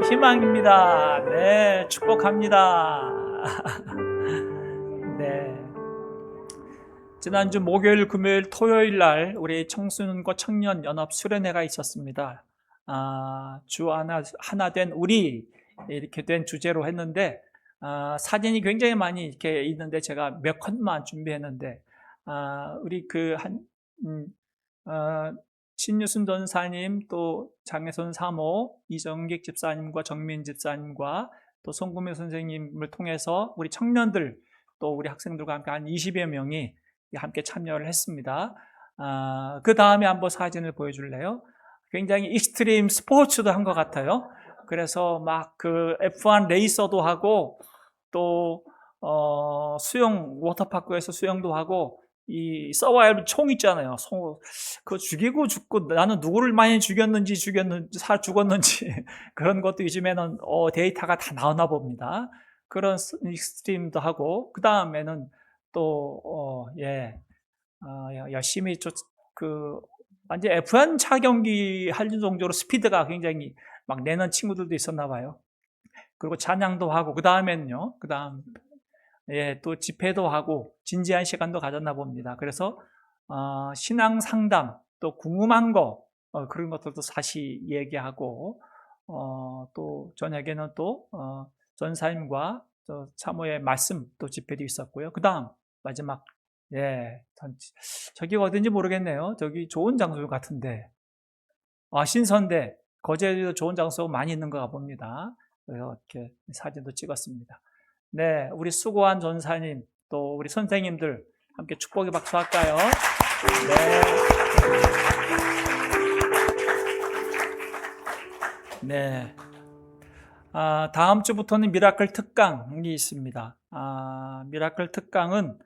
희망입니다. 네, 축복합니다. 네. 지난주 목요일, 금요일, 토요일 날 우리 청소년과 청년 연합 수련회가 있었습니다. 주 하나 된 우리 이렇게 된 주제로 했는데 사진이 굉장히 많이 이렇게 있는데 제가 몇 컷만 준비했는데 우리 음, 어, 신유순 전사님, 또 장혜선 사모, 이정객 집사님과 정민 집사님과 또 송구미 선생님을 통해서 우리 청년들 또 우리 학생들과 함께 한 20여 명이 함께 참여를 했습니다. 그 다음에 한번 사진을 보여줄래요? 굉장히 익스트림 스포츠도 한 것 같아요. 그래서 막 그 F1 레이서도 하고 또 수영 워터파크에서 수영도 하고 이 서바이벌 총 있잖아요. 그거 죽이고 죽고 나는 누구를 많이 죽였는지 죽었는지 그런 것도 요즘에는 데이터가 다 나오나 봅니다. 그런 익스트림도 하고 그 다음에는 또 열심히 완전 F1 차 경기 할 정도로 스피드가 굉장히 막 내는 친구들도 있었나 봐요. 그리고 찬양도 하고 그다음에는요. 또 집회도 하고 진지한 시간도 가졌나 봅니다. 그래서 신앙 상담, 또 궁금한 거 그런 것들도 다시 얘기하고 또 저녁에는 또 전사님과 또 사모의 말씀 또 집회도 있었고요. 그다음 마지막 저기가 어딘지 모르겠네요. 저기 좋은 장소 같은데 신선대 거제도에도 좋은 장소 많이 있는 것 봅니다. 그래서 이렇게 사진도 찍었습니다. 네, 우리 수고한 전사님, 또 우리 선생님들 함께 축복의 박수 할까요? 네. 다음 주부터는 미라클 특강이 있습니다. 미라클 특강은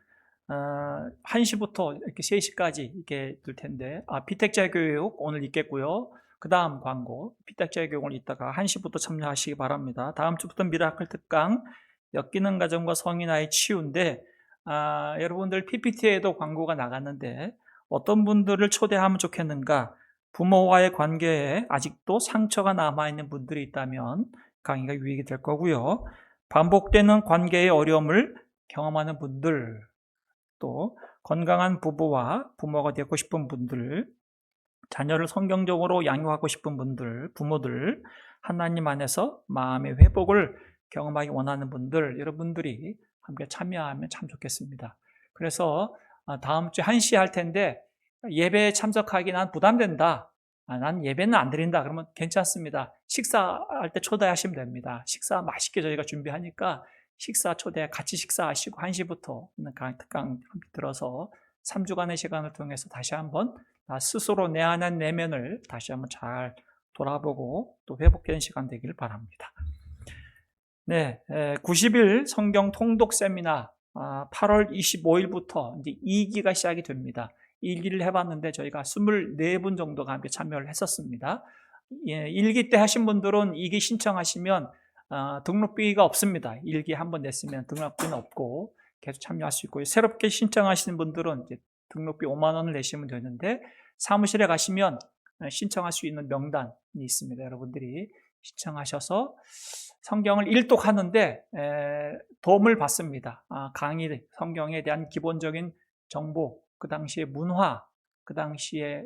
1시부터 이렇게 3시까지 이렇게 될 텐데, 피택자 교육 오늘 있겠고요. 그 다음 광고, 피택자 교육을 이따가 1시부터 참여하시기 바랍니다. 다음 주부터 미라클 특강, 엮이는 가정과 성인 아이 치유인데, 여러분들 PPT에도 광고가 나갔는데, 어떤 분들을 초대하면 좋겠는가? 부모와의 관계에 아직도 상처가 남아있는 분들이 있다면 강의가 유익이 될 거고요. 반복되는 관계의 어려움을 경험하는 분들, 또 건강한 부부와 부모가 되고 싶은 분들, 자녀를 성경적으로 양육하고 싶은 분들, 부모들, 하나님 안에서 마음의 회복을 경험하기 원하는 분들, 여러분들이 함께 참여하면 참 좋겠습니다. 그래서 다음 주에 1시 할 텐데 예배에 참석하기 난 부담된다. 난 예배는 안 드린다. 그러면 괜찮습니다. 식사할 때 초대하시면 됩니다. 식사 맛있게 저희가 준비하니까 식사 초대 같이 식사하시고 1시부터 특강 들어서 3주간의 시간을 통해서 다시 한번 스스로 내 안의 내면을 다시 한번 잘 돌아보고 또 회복되는 시간 되기를 바랍니다. 네, 90일 성경 통독 세미나 8월 25일부터 이제 2기가 시작이 됩니다. 1기를 해봤는데 저희가 24분 정도가 함께 참여를 했었습니다. 1기 때 하신 분들은 2기 신청하시면 등록비가 없습니다. 1기 한번 냈으면 등록비는 없고 계속 참여할 수 있고요. 새롭게 신청하시는 분들은 이제 등록비 5만 원을 내시면 되는데 사무실에 가시면 신청할 수 있는 명단이 있습니다. 여러분들이 신청하셔서 성경을 일독하는데 도움을 받습니다. 강의, 성경에 대한 기본적인 정보, 그 당시의 문화, 그 당시의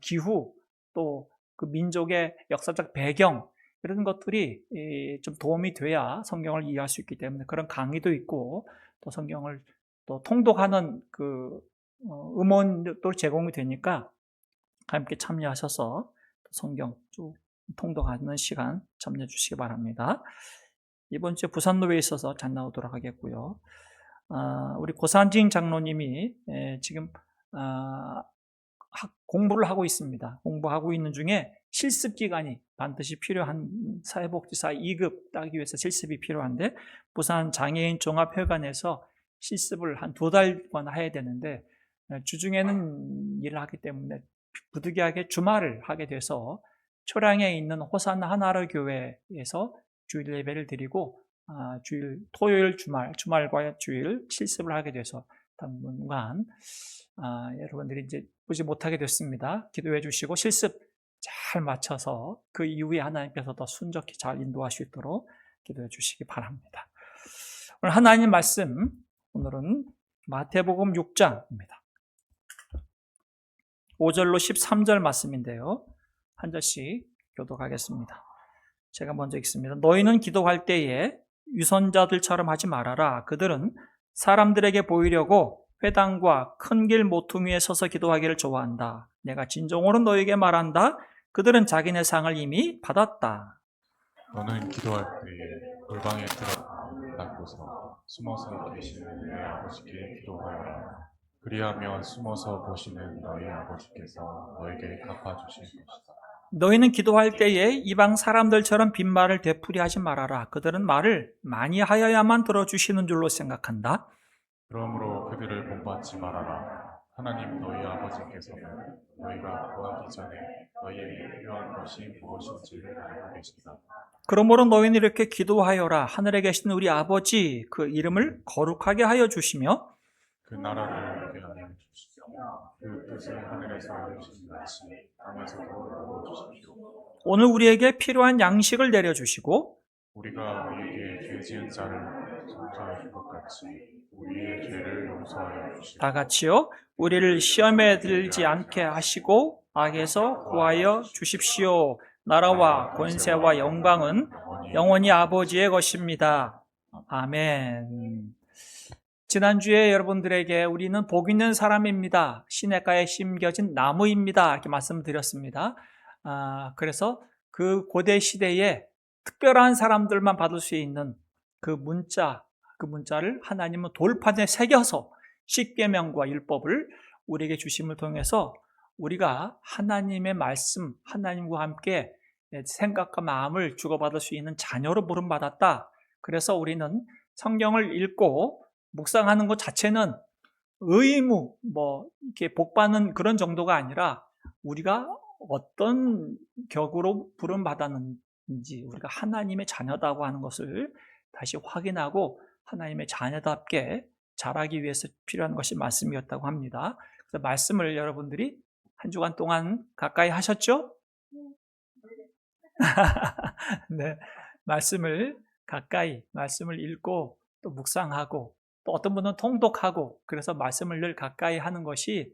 기후, 또 그 민족의 역사적 배경 이런 것들이 좀 도움이 돼야 성경을 이해할 수 있기 때문에 그런 강의도 있고 또 성경을 또 통독하는 그 음원도 제공이 되니까 함께 참여하셔서 성경 쭉 통독하는 시간 참여해 주시기 바랍니다. 이번 주에 부산로에 있어서 잘 나오도록 하겠고요. 우리 고산진 장로님이 지금 공부를 하고 있습니다. 공부하고 있는 중에 실습 기간이 반드시 필요한 사회복지사 2급 따기 위해서 실습이 필요한데 부산 장애인 종합회관에서 실습을 한 2달간 해야 되는데 주중에는 일을 하기 때문에 부득이하게 주말을 하게 돼서 초량에 있는 호산나 하나로 교회에서 주일 예배를 드리고 토요일 주말과 주일 실습을 하게 돼서 당분간 여러분들이 이제 보지 못하게 됐습니다. 기도해 주시고 실습 잘 맞춰서 그 이후에 하나님께서 더 순적히 잘 인도할 수 있도록 기도해 주시기 바랍니다. 오늘 하나님 말씀, 오늘은 마태복음 6장입니다. 5절로 13절 말씀인데요. 한 절씩 교독하겠습니다. 제가 먼저 읽습니다. 너희는 기도할 때에 유선자들처럼 하지 말아라. 그들은 사람들에게 보이려고 회당과 큰 길 모퉁이에 서서 기도하기를 좋아한다. 내가 진정으로 너희에게 말한다. 그들은 자기네 상을 이미 받았다. 너는 기도할 때에 골방에 들어가고서 숨어서 계시는 너희 아버지께 기도하여라. 그리하면 숨어서 보시는 너희 아버지께서 너에게 갚아주실 것이다. 너희는 기도할 때에 이방 사람들처럼 빈말을 되풀이하지 말아라. 그들은 말을 많이 하여야만 들어주시는 줄로 생각한다. 그러므로 그들을 본받지 말아라. 하나님 너희 아버지께서는 너희가 구하기 전에 너희에게 필요한 것이 무엇인지를 알고 계신다. 그러므로 너희는 이렇게 기도하여라. 하늘에 계신 우리 아버지, 그 이름을 거룩하게 하여 주시며 그 나라를 오게 하여 주시오. 그 뜻을 하늘에서 이루신 같이 땅에서도 이루어 주십시오. 오늘 우리에게 필요한 양식을 내려주시고 우리가 우리에게 죄 지은 자를 용서해 줄 것 같이 우리의 죄를 용서하여 주시오. 다 같이요. 우리를 시험에 들지 않게 하시고 악에서 구하여 주십시오. 나라와 권세와 영광은 영원히 아버지의 것입니다. 아멘. 지난주에 여러분들에게 우리는 복 있는 사람입니다. 시냇가에 심겨진 나무입니다. 이렇게 말씀드렸습니다. 그래서 그 고대 시대에 특별한 사람들만 받을 수 있는 그 문자를 하나님은 돌판에 새겨서 십계명과 율법을 우리에게 주심을 통해서 우리가 하나님의 말씀, 하나님과 함께 생각과 마음을 주고받을 수 있는 자녀로 부름받았다. 그래서 우리는 성경을 읽고 묵상하는 것 자체는 의무, 이렇게 복받는 그런 정도가 아니라 우리가 어떤 격으로 부름받았는지, 우리가 하나님의 자녀다고 하는 것을 다시 확인하고 하나님의 자녀답게 자라기 위해서 필요한 것이 말씀이었다고 합니다. 그래서 말씀을 여러분들이 한 주간 동안 가까이 하셨죠? 네, 말씀을 읽고 또 묵상하고 또 어떤 분은 통독하고 그래서 말씀을 늘 가까이 하는 것이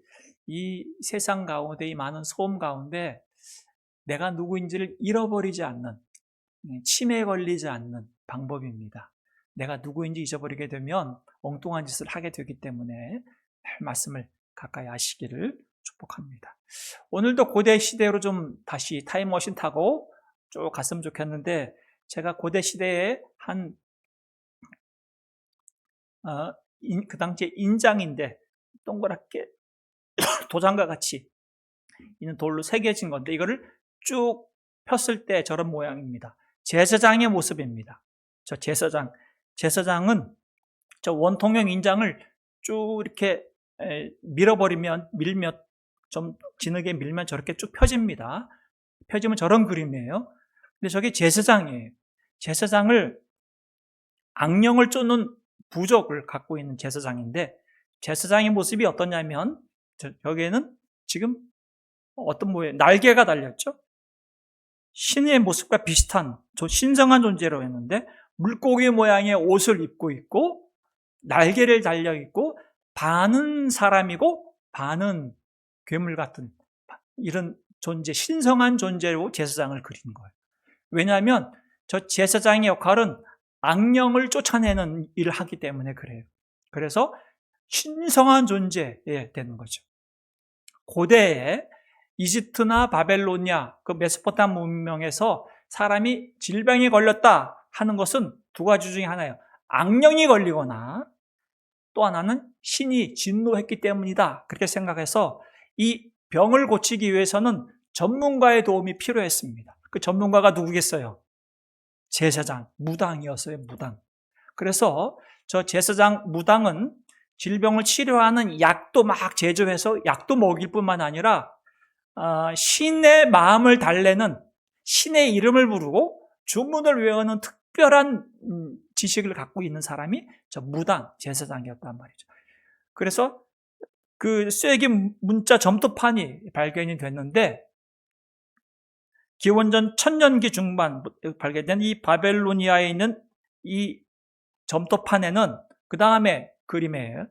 이 세상 가운데 이 많은 소음 가운데 내가 누구인지를 잃어버리지 않는, 치매에 걸리지 않는 방법입니다. 내가 누구인지 잊어버리게 되면 엉뚱한 짓을 하게 되기 때문에 말씀을 가까이 하시기를 축복합니다. 오늘도 고대 시대로 좀 다시 타임머신 타고 쭉 갔으면 좋겠는데 제가 고대 시대에 그 당시에 인장인데 동그랗게 도장과 같이 있는 돌로 새겨진 건데 이거를 쭉 폈을 때 저런 모양입니다. 제사장의 모습입니다. 저 제사장은 저 원통형 인장을 쭉 이렇게 밀면 좀 진하게 밀면 저렇게 쭉 펴집니다. 펴지면 저런 그림이에요. 근데 저게 제사장이에요. 제사장을 악령을 쫓는 부족을 갖고 있는 제사장인데 제사장의 모습이 어떠냐면 여기에는 지금 어떤 모양 날개가 달렸죠. 신의 모습과 비슷한 신성한 존재로 했는데 물고기 모양의 옷을 입고 있고 날개를 달려 있고 반은 사람이고 반은 괴물 같은 이런 존재, 신성한 존재로 제사장을 그리는 거예요. 왜냐하면 저 제사장의 역할은 악령을 쫓아내는 일을 하기 때문에 그래요. 그래서 신성한 존재 되는 거죠. 고대에 이집트나 바벨로니아, 그 메소포타미아 문명에서 사람이 질병에 걸렸다 하는 것은 두 가지 중에 하나예요. 악령이 걸리거나 또 하나는 신이 진노했기 때문이다. 그렇게 생각해서 이 병을 고치기 위해서는 전문가의 도움이 필요했습니다. 그 전문가가 누구겠어요? 제사장, 무당이었어요. 무당. 그래서 저 제사장 무당은 질병을 치료하는 약도 막 제조해서 약도 먹일 뿐만 아니라 신의 마음을 달래는 신의 이름을 부르고 주문을 외우는 특별한 지식을 갖고 있는 사람이 저 무당, 제사장이었단 말이죠. 그래서 그 쐐기 문자 점토판이 발견이 됐는데 기원전 1000년기 중반 발견된 이 바벨로니아에 있는 이 점토판에는 그 다음에 그림이에요.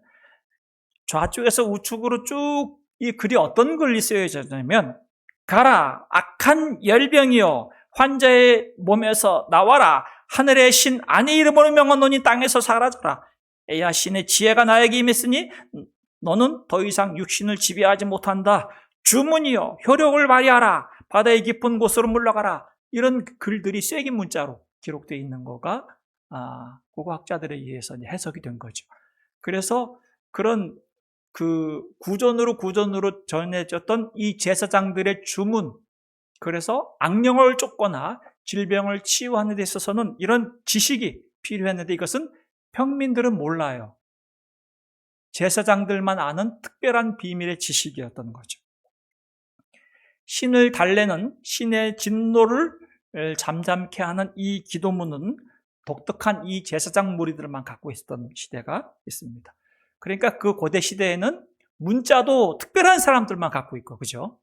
좌측에서 우측으로 쭉 이 글이 어떤 글이 쓰여졌냐면, 가라 악한 열병이여 환자의 몸에서 나와라, 하늘의 신 아내 이름으로 명하노니 땅에서 사라져라. 에야 신의 지혜가 나에게 임했으니 너는 더 이상 육신을 지배하지 못한다. 주문이여 효력을 발휘하라, 바다의 깊은 곳으로 물러가라. 이런 글들이 쐐기 문자로 기록되어 있는 거가 고고학자들에 의해서 해석이 된 거죠. 그래서 그런 그 구전으로 전해졌던 이 제사장들의 주문, 그래서 악령을 쫓거나 질병을 치유하는 데 있어서는 이런 지식이 필요했는데 이것은 평민들은 몰라요. 제사장들만 아는 특별한 비밀의 지식이었던 거죠. 신을 달래는 신의 진노를 잠잠케 하는 이 기도문은 독특한 이 제사장 무리들만 갖고 있었던 시대가 있습니다. 그러니까 그 고대 시대에는 문자도 특별한 사람들만 갖고 있고, 그죠?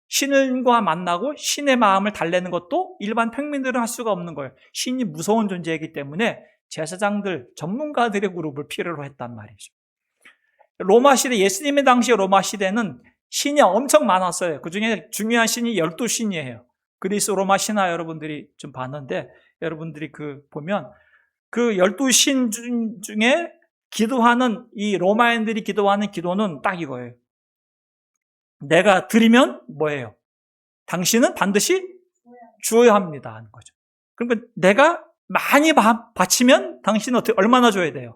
신과 만나고 신의 마음을 달래는 것도 일반 평민들은 할 수가 없는 거예요. 신이 무서운 존재이기 때문에 제사장들, 전문가들의 그룹을 필요로 했단 말이죠. 로마 시대, 예수님의 당시 로마 시대는 신이 엄청 많았어요. 그 중에 중요한 신이 12신이에요. 그리스 로마 신화 여러분들이 좀 봤는데, 여러분들이 보면 그 12신 중에 기도하는 이 로마인들이 기도하는 기도는 딱 이거예요. 내가 드리면 뭐예요? 당신은 반드시 주어야 합니다 하는 거죠. 그러니까 내가 많이 바치면 당신은 얼마나 줘야 돼요?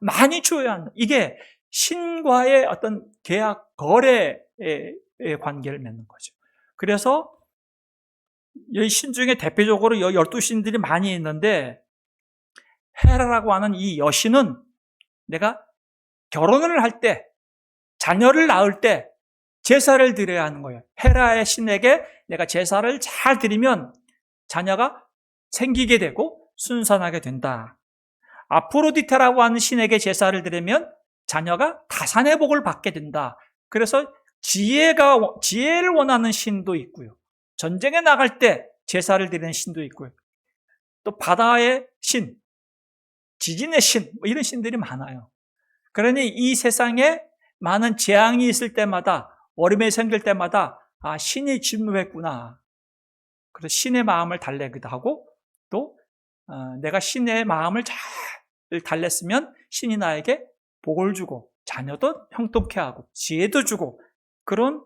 많이 줘야 한다. 이게 신과의 어떤 계약, 거래의 관계를 맺는 거죠. 그래서 이 신 중에 대표적으로 12신들이 많이 있는데, 헤라라고 하는 이 여신은 내가 결혼을 할 때, 자녀를 낳을 때 제사를 드려야 하는 거예요. 헤라의 신에게 내가 제사를 잘 드리면 자녀가 생기게 되고 순산하게 된다. 아프로디테라고 하는 신에게 제사를 드리면 자녀가 다산의 복을 받게 된다. 그래서 지혜를 원하는 신도 있고요. 전쟁에 나갈 때 제사를 드리는 신도 있고요. 또 바다의 신, 지진의 신, 이런 신들이 많아요. 그러니 이 세상에 많은 재앙이 있을 때마다, 어려움이 생길 때마다 신이 진노했구나. 그래서 신의 마음을 달래기도 하고, 또 내가 신의 마음을 잘 달랬으면 신이 나에게 복을 주고 자녀도 형통케 하고 지혜도 주고, 그런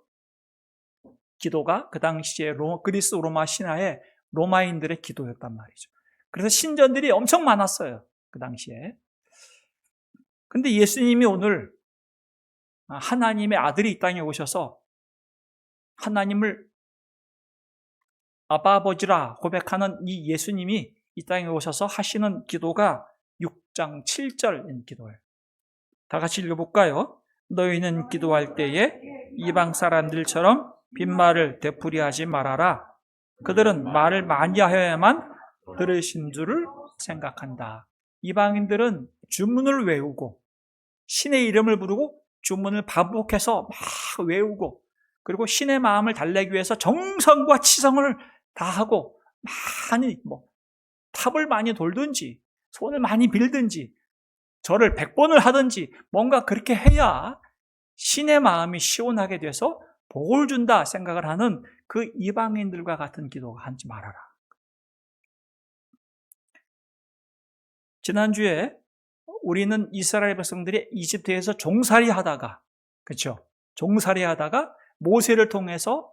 기도가 그 당시에 그리스 로마 신화의 로마인들의 기도였단 말이죠. 그래서 신전들이 엄청 많았어요, 그 당시에. 근데 예수님이 오늘 하나님의 아들이 이 땅에 오셔서 하나님을 아바 아버지라 고백하는 이 예수님이 이 땅에 오셔서 하시는 기도가 6장 7절인 기도예요. 다 같이 읽어볼까요? 너희는 기도할 때에 이방 사람들처럼 빈말을 되풀이하지 말아라. 그들은 말을 많이 하여야만 들으신 줄을 생각한다. 이방인들은 주문을 외우고 신의 이름을 부르고 주문을 반복해서 막 외우고, 그리고 신의 마음을 달래기 위해서 정성과 치성을 다하고 많이 탑을 많이 돌든지 손을 많이 빌든지 절을 100번을 하든지 뭔가 그렇게 해야 신의 마음이 시원하게 돼서 복을 준다 생각을 하는 그 이방인들과 같은 기도가 하지 말아라. 지난주에 우리는 이스라엘 백성들이 이집트에서 종살이 하다가, 그렇죠? 종살이 하다가 모세를 통해서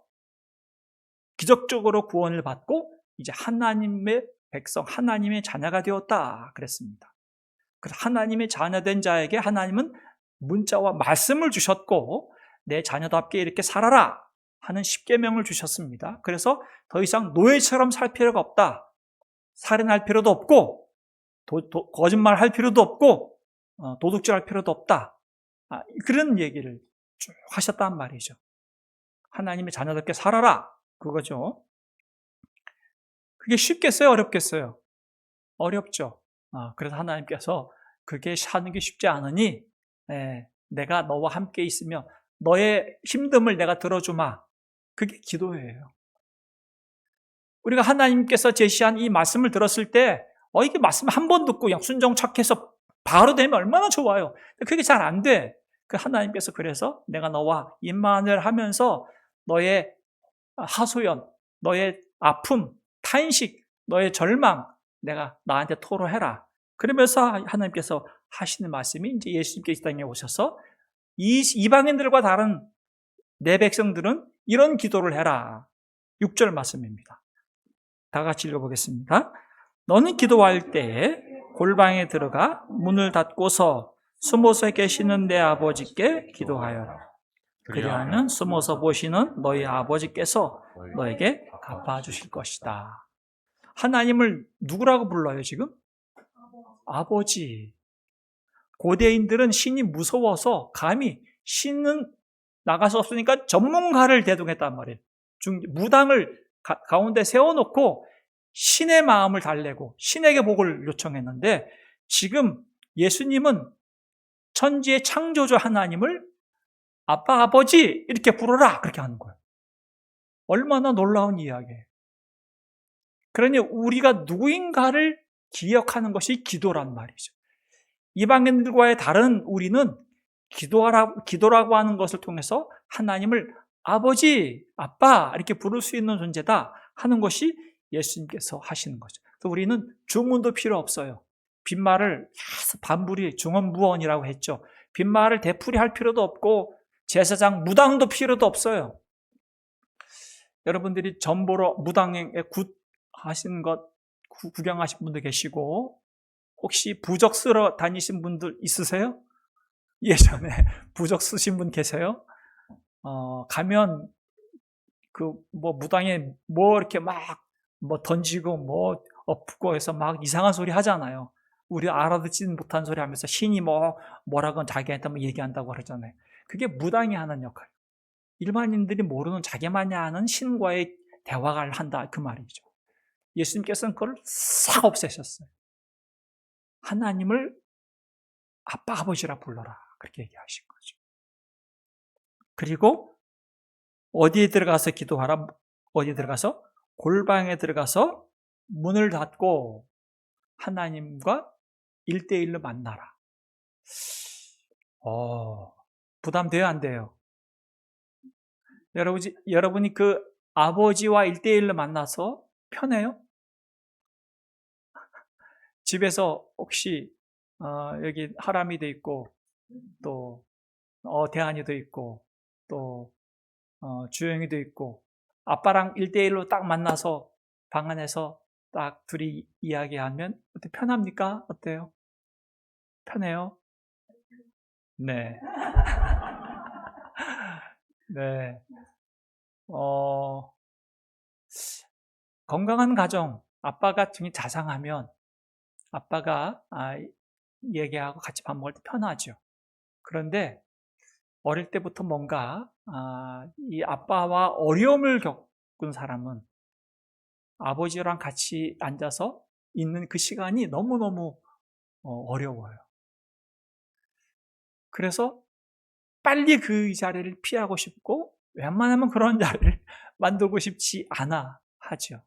기적적으로 구원을 받고 이제 하나님의 백성, 하나님의 자녀가 되었다 그랬습니다. 그래서 하나님의 자녀된 자에게 하나님은 문자와 말씀을 주셨고, 내 자녀답게 이렇게 살아라 하는 십계명을 주셨습니다. 그래서 더 이상 노예처럼 살 필요가 없다. 살인할 필요도 없고 거짓말할 필요도 없고 도둑질할 필요도 없다. 그런 얘기를 쭉 하셨단 말이죠. 하나님의 자녀답게 살아라, 그거죠. 그게 쉽겠어요, 어렵겠어요? 어렵죠. 그래서 하나님께서 그게 사는 게 쉽지 않으니 내가 너와 함께 있으며 너의 힘듦을 내가 들어주마. 그게 기도예요. 우리가 하나님께서 제시한 이 말씀을 들었을 때 이게 말씀 한 번 듣고 그냥 순종 착해서 바로 되면 얼마나 좋아요. 그게 잘 안 돼. 그 하나님께서 그래서 내가 너와 임만을 하면서 너의 하소연, 너의 아픔, 탄식, 너의 절망 내가 나한테 토로해라. 그러면서 하나님께서 하시는 말씀이 이제 예수님께서 이 땅에 오셔서 이방인들과 다른 내 백성들은 이런 기도를 해라. 6절 말씀입니다. 다 같이 읽어보겠습니다. 너는 기도할 때에 골방에 들어가 문을 닫고서 숨어서 계시는 내 아버지께 기도하여라. 그리하면 숨어서 보시는 너희 아버지께서 너에게 갚아주실 것이다. 하나님을 누구라고 불러요 지금? 아버지. 고대인들은 신이 무서워서 감히 신은 나갈 수 없으니까 전문가를 대동했단 말이에요. 무당을 가운데 세워놓고 신의 마음을 달래고 신에게 복을 요청했는데 지금 예수님은 천지의 창조주 하나님을 아빠, 아버지 이렇게 부르라 그렇게 하는 거예요. 얼마나 놀라운 이야기예요. 그러니 우리가 누구인가를 기억하는 것이 기도란 말이죠. 이방인들과의 다른 우리는 기도라고 하는 것을 통해서 하나님을 아버지, 아빠 이렇게 부를 수 있는 존재다 하는 것이 예수님께서 하시는 거죠. 그래서 우리는 주문도 필요 없어요. 빈말을 반부리 중언부언이라고 했죠. 빈말을 되풀이할 필요도 없고 제사장 무당도 필요도 없어요. 여러분들이 전보러 무당에 하시는 것 구경하신 분도 계시고 혹시 부적 쓰러 다니신 분들 있으세요? 예전에 부적 쓰신 분 계세요? 가면 무당에 이렇게 막 던지고 엎고 해서 막 이상한 소리 하잖아요. 우리 알아듣지 못한 소리 하면서 신이 뭐라고 자기한테 얘기한다고 그러잖아요. 그게 무당이 하는 역할. 일반인들이 모르는 자기만이 아는 신과의 대화를 한다 그 말이죠. 예수님께서는 그걸 싹 없애셨어요. 하나님을 아빠 아버지라 불러라 그렇게 얘기하신 거죠. 그리고 어디에 들어가서 기도하라? 어디에 들어가서? 골방에 들어가서 문을 닫고 하나님과 1대1로 만나라. 부담돼요, 안 돼요? 여러분이 그 아버지와 1대1로 만나서 편해요? 집에서 혹시 여기 하람이도 있고 또 대한이도 있고 또 주영이도 있고 아빠랑 1대1로 딱 만나서 방 안에서 딱 둘이 이야기하면 어때 편합니까? 어때요? 편해요? 네. 네. 건강한 가정, 아빠가 등이 자상하면 아빠가 얘기하고 같이 밥 먹을 때 편하죠. 그런데 어릴 때부터 뭔가 이 아빠와 어려움을 겪은 사람은 아버지랑 같이 앉아서 있는 그 시간이 너무너무 어려워요. 그래서 빨리 그 자리를 피하고 싶고 웬만하면 그런 자리를 만들고 싶지 않아 하죠.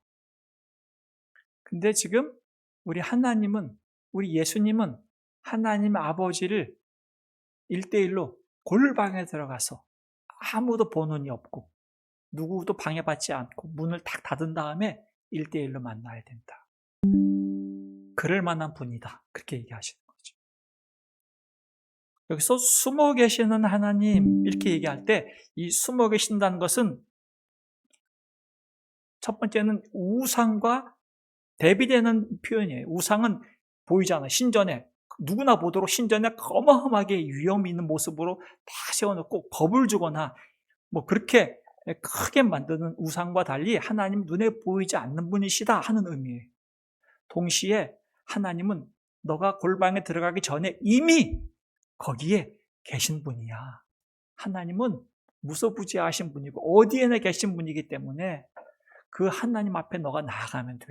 근데 지금 우리 예수님은 하나님 아버지를 1대1로 골방에 들어가서 아무도 보는이 없고 누구도 방해받지 않고 문을 딱 닫은 다음에 1대1로 만나야 된다. 그럴 만한 분이다. 그렇게 얘기하시는 거죠. 여기서 숨어 계시는 하나님 이렇게 얘기할 때 이 숨어 계신다는 것은 첫 번째는 우상과 대비되는 표현이에요. 우상은 보이잖아요. 신전에 누구나 보도록 신전에 어마어마하게 위험이 있는 모습으로 다 세워놓고 겁을 주거나 그렇게 크게 만드는 우상과 달리 하나님 눈에 보이지 않는 분이시다 하는 의미예요. 동시에 하나님은 너가 골방에 들어가기 전에 이미 거기에 계신 분이야. 하나님은 무소부지하신 분이고 어디에나 계신 분이기 때문에 그 하나님 앞에 너가 나아가면 돼.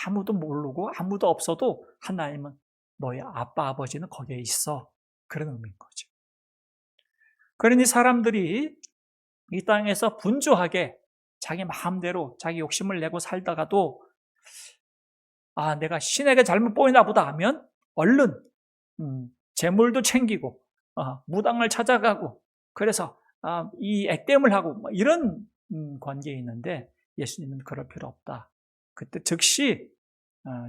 아무도 모르고 아무도 없어도 하나님은 너의 아빠 아버지는 거기에 있어. 그런 의미인 거죠. 그러니 사람들이 이 땅에서 분주하게 자기 마음대로 자기 욕심을 내고 살다가도 내가 신에게 잘못 보이나 보다 하면 얼른 재물도 챙기고 무당을 찾아가고 그래서 이 액땜을 하고 이런 관계에 있는데 예수님은 그럴 필요 없다. 그때 즉시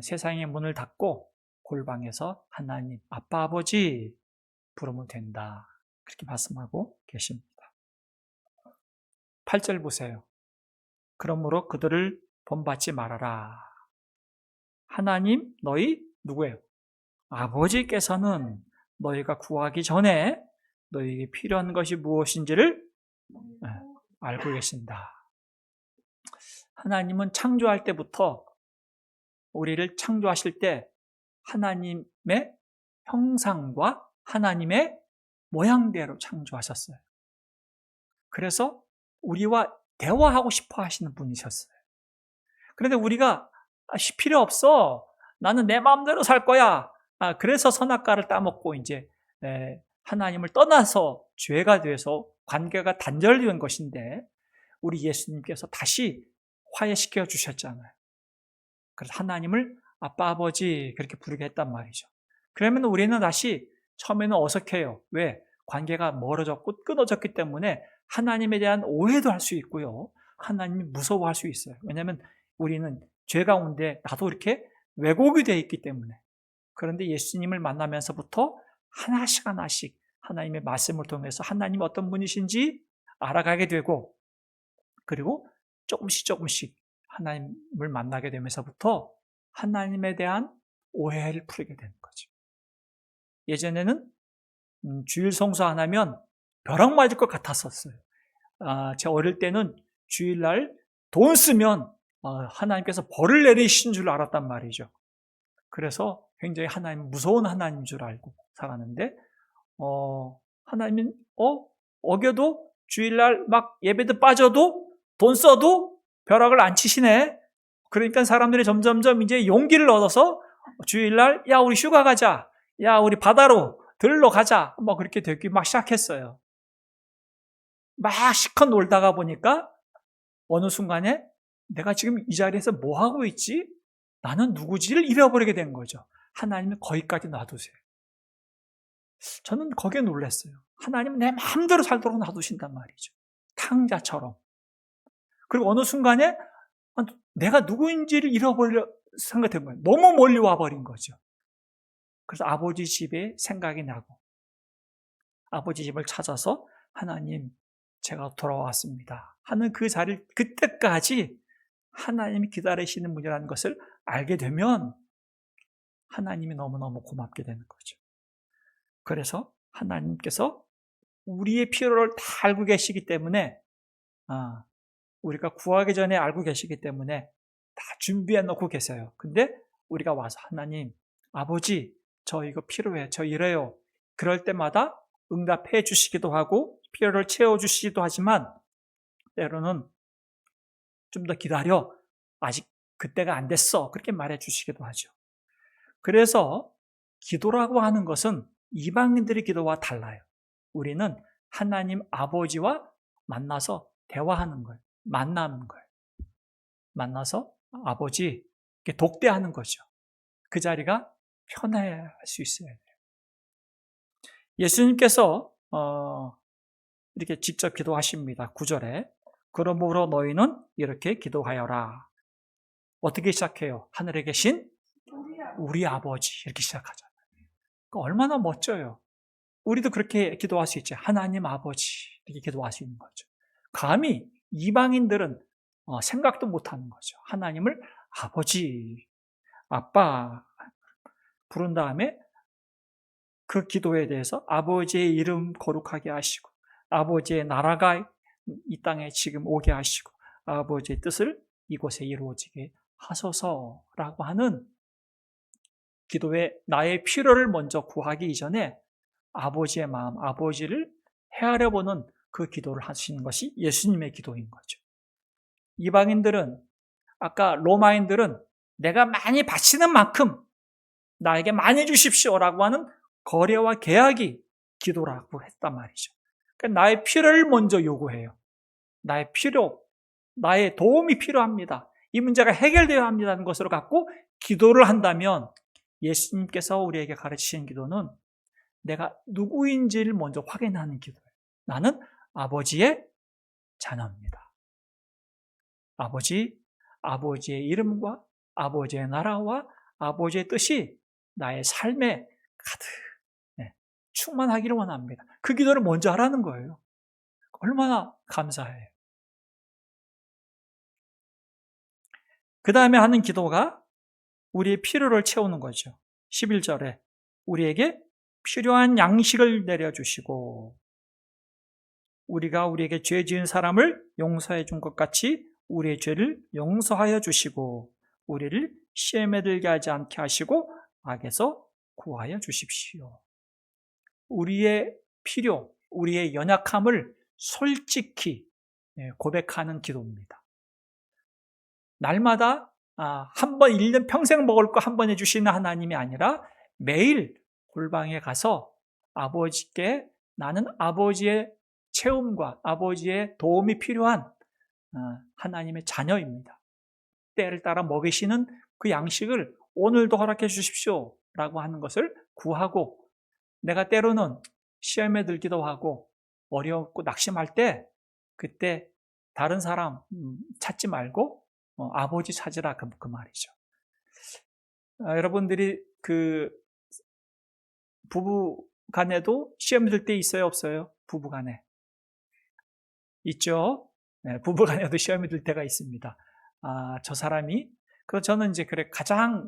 세상의 문을 닫고 골방에서 하나님 아빠 아버지 부르면 된다. 그렇게 말씀하고 계십니다. 8절 보세요. 그러므로 그들을 본받지 말아라. 하나님 너희 누구예요? 아버지께서는 너희가 구하기 전에 너희에게 필요한 것이 무엇인지를 알고 계신다. 하나님은 창조할 때부터 우리를 창조하실 때 하나님의 형상과 하나님의 모양대로 창조하셨어요. 그래서 우리와 대화하고 싶어 하시는 분이셨어요. 그런데 우리가 필요 없어. 나는 내 마음대로 살 거야. 그래서 선악과를 따먹고 이제 하나님을 떠나서 죄가 돼서 관계가 단절된 것인데 우리 예수님께서 다시 화해시켜 주셨잖아요. 그래서 하나님을 아빠 아버지 그렇게 부르게 했단 말이죠. 그러면 우리는 다시 처음에는 어색해요. 왜? 관계가 멀어졌고 끊어졌기 때문에 하나님에 대한 오해도 할 수 있고요. 하나님이 무서워할 수 있어요. 왜냐하면 우리는 죄 가운데 나도 이렇게 왜곡이 되어 있기 때문에. 그런데 예수님을 만나면서부터 하나씩 하나씩 하나님의 말씀을 통해서 하나님이 어떤 분이신지 알아가게 되고 그리고 조금씩 하나님을 만나게 되면서부터 하나님에 대한 오해를 풀게 되는 거죠. 예전에는 주일 성수 안 하면 벼락 맞을 것 같았었어요. 제가 어릴 때는 주일날 돈 쓰면 하나님께서 벌을 내리신 줄 알았단 말이죠. 그래서 굉장히 하나님 무서운 하나님인 줄 알고 살았는데 하나님은 어겨도 주일날 막 예배도 빠져도 돈 써도 벼락을 안 치시네. 그러니까 사람들이 점점점 이제 용기를 얻어서 주일날 야 우리 휴가 가자. 야 우리 바다로 들러 가자. 뭐 그렇게 되기 막 시작했어요. 막 실컷 놀다가 보니까 어느 순간에 내가 지금 이 자리에서 뭐 하고 있지? 나는 누구지를 잃어버리게 된 거죠. 하나님은 거기까지 놔두세요. 저는 거기에 놀랐어요. 하나님은 내 마음대로 살도록 놔두신단 말이죠. 탕자처럼. 그리고 어느 순간에 내가 누구인지를 잃어버리려 생각된 거예요. 너무 멀리 와버린 거죠. 그래서 아버지 집에 생각이 나고 아버지 집을 찾아서 하나님 제가 돌아왔습니다 하는 그 자리를 그때까지 하나님이 기다리시는 분이라는 것을 알게 되면 하나님이 너무너무 고맙게 되는 거죠. 그래서 하나님께서 우리의 필요를 다 알고 계시기 때문에 우리가 구하기 전에 알고 계시기 때문에 다 준비해 놓고 계세요. 근데 우리가 와서 하나님 아버지 저 이거 필요해 저 이래요. 그럴 때마다 응답해 주시기도 하고 필요를 채워주시기도 하지만 때로는 좀 더 기다려 아직 그때가 안 됐어 그렇게 말해 주시기도 하죠. 그래서 기도라고 하는 것은 이방인들의 기도와 달라요. 우리는 하나님 아버지와 만나서 대화하는 거예요. 만나는 거예요. 만나서 아버지 이렇게 독대하는 거죠. 그 자리가 편해할 수 있어야 돼요. 예수님께서 이렇게 직접 기도하십니다. 9절에 그러므로 너희는 이렇게 기도하여라. 어떻게 시작해요? 하늘에 계신 우리 아버지 이렇게 시작하잖아요. 그러니까 얼마나 멋져요. 우리도 그렇게 기도할 수 있죠. 하나님 아버지 이렇게 기도할 수 있는 거죠. 감히 이방인들은 생각도 못하는 거죠. 하나님을 아버지, 아빠 부른 다음에 그 기도에 대해서 아버지의 이름 거룩하게 하시고 아버지의 나라가 이 땅에 지금 오게 하시고 아버지의 뜻을 이곳에 이루어지게 하소서라고 하는 기도에 나의 필요를 먼저 구하기 이전에 아버지의 마음, 아버지를 헤아려 보는 그 기도를 하시는 것이 예수님의 기도인 거죠. 이방인들은 아까 로마인들은 내가 많이 바치는 만큼 나에게 많이 주십시오라고 하는 거래와 계약이 기도라고 했단 말이죠. 그러니까 나의 필요를 먼저 요구해요. 나의 필요, 나의 도움이 필요합니다. 이 문제가 해결되어야 합니다는 것으로 갖고 기도를 한다면 예수님께서 우리에게 가르치신 기도는 내가 누구인지를 먼저 확인하는 기도예요. 나는 아버지의 자녀입니다. 아버지의 이름과 아버지의 나라와 아버지의 뜻이 나의 삶에 가득 충만하기를 원합니다. 그 기도를 먼저 하라는 거예요. 얼마나 감사해요. 그 다음에 하는 기도가 우리의 필요를 채우는 거죠. 11절에 우리에게 필요한 양식을 내려주시고 우리가 우리에게 죄 지은 사람을 용서해 준 것 같이 우리의 죄를 용서하여 주시고 우리를 시험에 들게 하지 않게 하시고 악에서 구하여 주십시오. 우리의 필요, 우리의 연약함을 솔직히 고백하는 기도입니다. 날마다 한 번 1년 평생 먹을 거 한 번 해주시는 하나님이 아니라 매일 골방에 가서 아버지께 나는 아버지의 체험과 아버지의 도움이 필요한 하나님의 자녀입니다. 때를 따라 먹이시는 그 양식을 오늘도 허락해 주십시오 라고 하는 것을 구하고 내가 때로는 시험에 들기도 하고 어렵고 낙심할 때 그때 다른 사람 찾지 말고 아버지 찾으라 그 말이죠. 여러분들이 그 부부 간에도 시험 들 때 있어요 없어요? 부부 간에 있죠. 네, 부부 간에도 시험이 들 때가 있습니다. 저 사람이 그래서 저는 이제 그래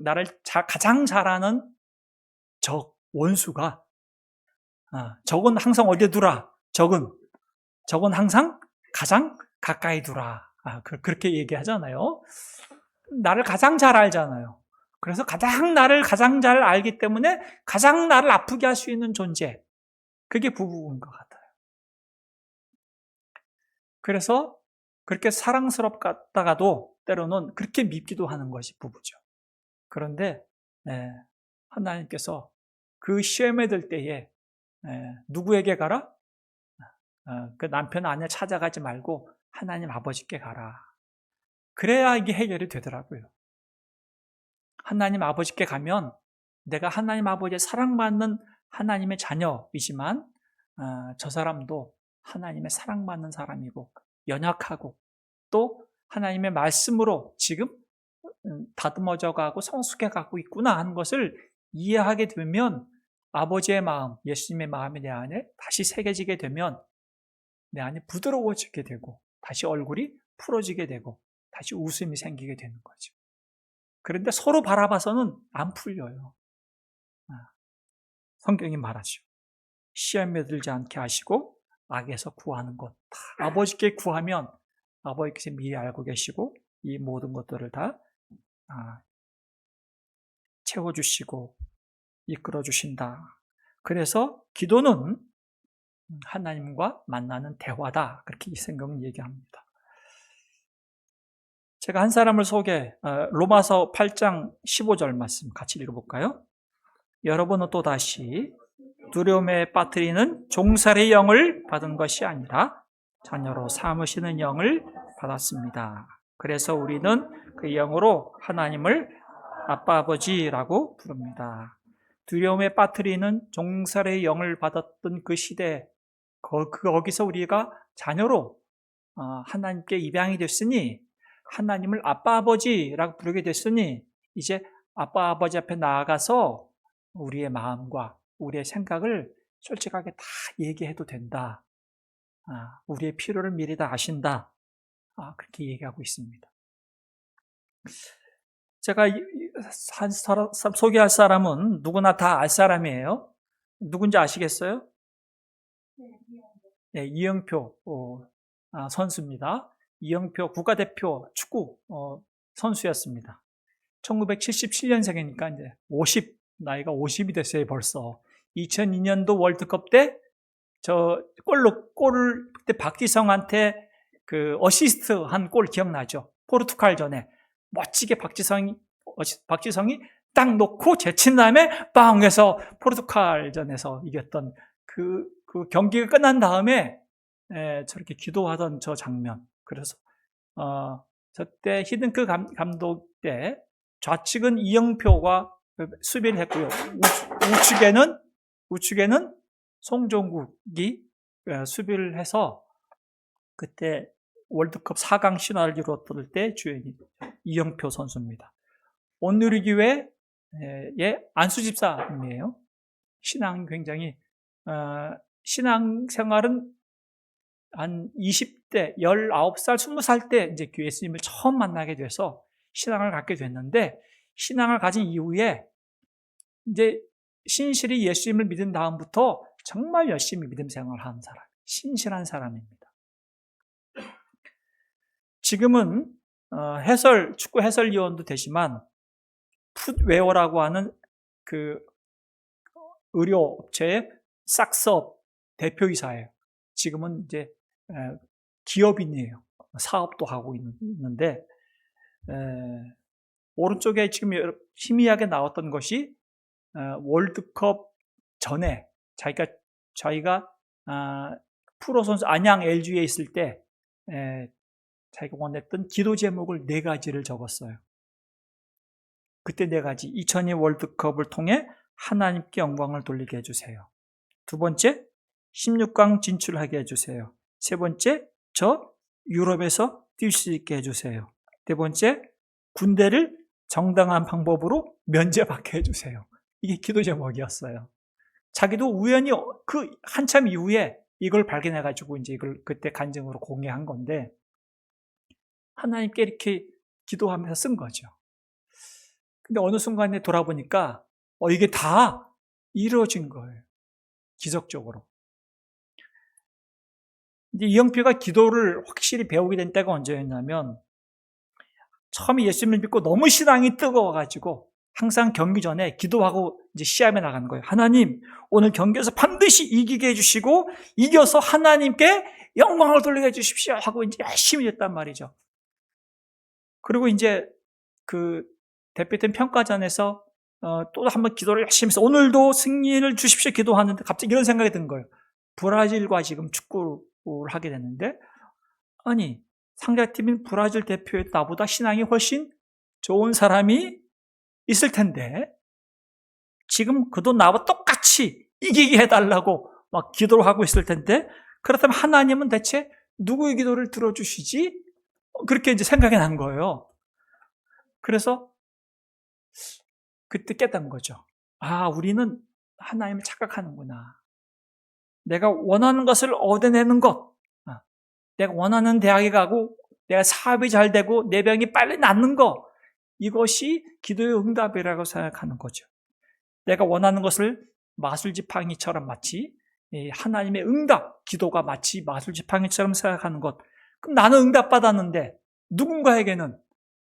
나를 가장 잘하는 적 원수가 적은 항상 어디에 두라. 적은 항상 가장 가까이 두라. 그렇게 얘기하잖아요. 나를 가장 잘 알잖아요. 그래서 나를 가장 잘 알기 때문에 가장 나를 아프게 할 수 있는 존재. 그게 부부인 것 같아요. 그래서 그렇게 사랑스럽다가도 때로는 그렇게 밉기도 하는 것이 부부죠. 그런데 하나님께서 그 시험에 들 때에 누구에게 가라? 그 남편 아내 찾아가지 말고 하나님 아버지께 가라. 그래야 이게 해결이 되더라고요. 하나님 아버지께 가면 내가 하나님 아버지의 사랑받는 하나님의 자녀이지만 저 사람도 하나님의 사랑받는 사람이고 연약하고 또 하나님의 말씀으로 지금 다듬어져 가고 성숙해 가고 있구나 하는 것을 이해하게 되면 아버지의 마음, 예수님의 마음이 내 안에 다시 새겨지게 되면 내 안에 부드러워지게 되고 다시 얼굴이 풀어지게 되고 다시 웃음이 생기게 되는 거죠. 그런데 서로 바라봐서는 안 풀려요. 성경이 말하죠. 시험에 들지 않게 하시고 악에서 구하는 것. 다 아버지께 구하면 아버지께서 미리 알고 계시고 이 모든 것들을 다 채워주시고 이끌어주신다. 그래서 기도는 하나님과 만나는 대화다. 그렇게 이 성경은 얘기합니다. 제가 한 사람을 로마서 8장 15절 말씀 같이 읽어볼까요? 여러분은 또다시 두려움에 빠뜨리는 종살이의 영을 받은 것이 아니라 자녀로 삼으시는 영을 받았습니다. 그래서 우리는 그 영으로 하나님을 아빠 아버지라고 부릅니다. 두려움에 빠뜨리는 종살이의 영을 받았던 그 시대 거기서 우리가 자녀로 하나님께 입양이 됐으니 하나님을 아빠 아버지라고 부르게 됐으니 이제 아빠 아버지 앞에 나아가서 우리의 마음과 우리의 생각을 솔직하게 다 얘기해도 된다. 우리의 필요를 미리 다 아신다. 그렇게 얘기하고 있습니다. 제가 소개할 사람은 누구나 다 알 사람이에요. 누군지 아시겠어요? 네, 이영표 선수입니다. 이영표 국가대표 축구 선수였습니다. 1977년생이니까 이제 나이가 50이 됐어요, 벌써. 2002년도 월드컵 때 골을 그때 박지성한테 그 어시스트 한 골 기억나죠? 포르투갈전에 멋지게 박지성이 딱 놓고 제친 다음에 빵 해서 포르투갈전에서 이겼던 그 경기가 끝난 다음에 저렇게 기도하던 저 장면. 그래서 저때 히든크 감독 때 좌측은 이영표가 수비를 했고요. 우측에는 송종국이 수비를 해서 그때 월드컵 4강 신화를 이루었을 때 주연이 이영표 선수입니다. 온누리교회의 안수집사님이에요. 신앙 굉장히 신앙생활은 한 20대, 19살, 20살 때 이제 예수님을 처음 만나게 돼서 신앙을 갖게 됐는데, 신앙을 가진 이후에 이제 신실히 예수님을 믿은 다음부터 정말 열심히 믿음 생활을 하는 사람, 신실한 사람입니다. 지금은 축구 해설위원도 되지만 풋웨어라고 하는 그 의료업체의 싹스업 대표이사예요. 지금은 이제 기업인이에요. 사업도 하고 있는데, 오른쪽에 지금 희미하게 나왔던 것이 월드컵 전에 자기가 프로 선수 안양 LG에 있을 때 자기가 원했던 기도 제목을 4가지를 적었어요. 그때 4가지. 2002 월드컵을 통해 하나님께 영광을 돌리게 해주세요. 2번째, 16강 진출하게 해주세요. 3번째, 저 유럽에서 뛸 수 있게 해주세요. 4번째, 군대를 정당한 방법으로 면제받게 해주세요. 이게 기도 제목이었어요. 자기도 우연히 그 한참 이후에 이걸 발견해가지고 이제 이걸 그때 간증으로 공개한 건데, 하나님께 이렇게 기도하면서 쓴 거죠. 근데 어느 순간에 돌아보니까 이게 다 이루어진 거예요. 기적적으로. 이제 이영표가 기도를 확실히 배우게 된 때가 언제였냐면, 처음에 예수님을 믿고 너무 신앙이 뜨거워가지고 항상 경기 전에 기도하고 이제 시합에 나가는 거예요. 하나님, 오늘 경기에서 반드시 이기게 해주시고 이겨서 하나님께 영광을 돌리게 해주십시오 하고 이제 열심히 했단 말이죠. 그리고 이제 그 대표팀 평가전에서 또 한번 기도를 열심히 해서 오늘도 승리를 주십시오 기도하는데 갑자기 이런 생각이 든 거예요. 브라질과 지금 축구를 하게 됐는데, 아니 상대팀인 브라질 대표에 나보다 신앙이 훨씬 좋은 사람이 있을 텐데 지금 그도 나와 똑같이 이기게 해달라고 막 기도를 하고 있을 텐데, 그렇다면 하나님은 대체 누구의 기도를 들어주시지? 그렇게 이제 생각이 난 거예요. 그래서 그때 깨달은 거죠. 우리는 하나님을 착각하는구나. 내가 원하는 것을 얻어내는 것, 내가 원하는 대학에 가고 내가 사업이 잘 되고 내 병이 빨리 낫는 것, 이것이 기도의 응답이라고 생각하는 거죠. 내가 원하는 것을 마술지팡이처럼 마치 하나님의 응답, 기도가 마치 마술지팡이처럼 생각하는 것. 그럼 나는 응답받았는데 누군가에게는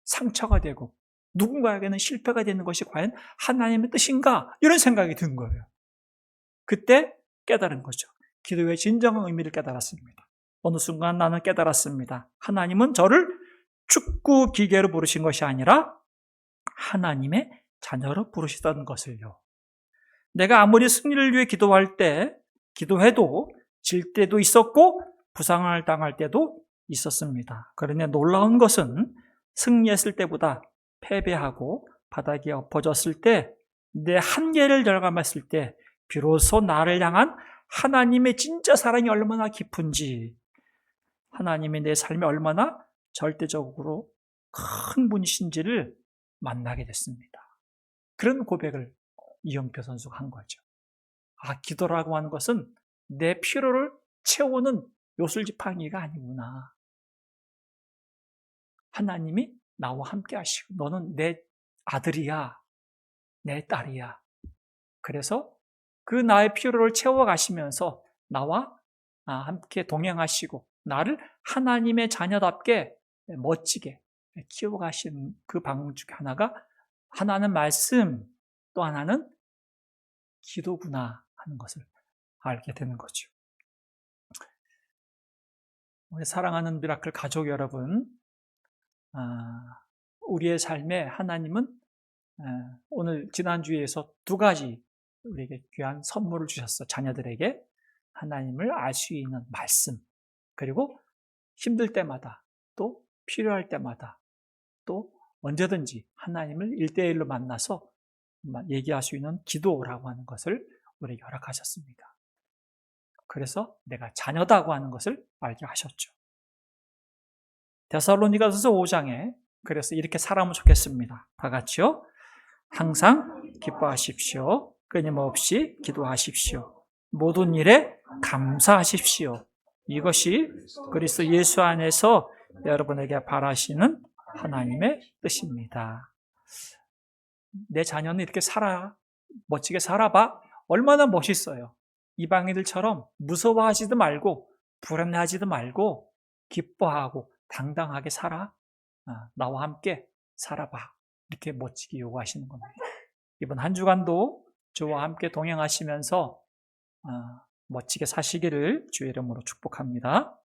상처가 되고 누군가에게는 실패가 되는 것이 과연 하나님의 뜻인가? 이런 생각이 든 거예요. 그때 깨달은 거죠. 기도의 진정한 의미를 깨달았습니다. 어느 순간 나는 깨달았습니다. 하나님은 저를 축구 기계로 부르신 것이 아니라 하나님의 자녀로 부르시던 것을요. 내가 아무리 승리를 위해 기도해도 질 때도 있었고 부상을 당할 때도 있었습니다. 그러나 놀라운 것은 승리했을 때보다 패배하고 바닥에 엎어졌을 때, 내 한계를 절감했을 때 비로소 나를 향한 하나님의 진짜 사랑이 얼마나 깊은지, 하나님이 내 삶에 얼마나 절대적으로 큰 분이신지를 만나게 됐습니다. 그런 고백을 이영표 선수가 한 거죠. 기도라고 하는 것은 내 필요를 채우는 요술지팡이가 아니구나. 하나님이 나와 함께 하시고 너는 내 아들이야, 내 딸이야. 그래서 그 나의 필요를 채워가시면서 나와 함께 동행하시고 나를 하나님의 자녀답게 멋지게 키워가시는 그 방법 중에 하나는 말씀, 또 하나는 기도구나 하는 것을 알게 되는 거죠. 우리 사랑하는 미라클 가족 여러분, 우리의 삶에 하나님은 오늘 지난주에서 2가지 우리에게 귀한 선물을 주셨어. 자녀들에게 하나님을 알 수 있는 말씀, 그리고 힘들 때마다 또 필요할 때마다 또 언제든지 하나님을 1대1로 만나서 얘기할 수 있는 기도라고 하는 것을 우리에게 허락하셨습니다. 그래서 내가 자녀다고 하는 것을 알게 하셨죠. 데살로니가서 5장에 그래서 이렇게 살아면 좋겠습니다. 다 같이요. 항상 기뻐하십시오. 끊임없이 기도하십시오. 모든 일에 감사하십시오. 이것이 그리스도 예수 안에서 여러분에게 바라시는 하나님의 뜻입니다. 내 자녀는 이렇게 멋지게 살아봐. 얼마나 멋있어요. 이방인들처럼 무서워하지도 말고 불안해하지도 말고 기뻐하고 당당하게 살아. 나와 함께 살아봐. 이렇게 멋지게 요구하시는 겁니다. 이번 한 주간도 저와 함께 동행하시면서 멋지게 사시기를 주의 이름으로 축복합니다.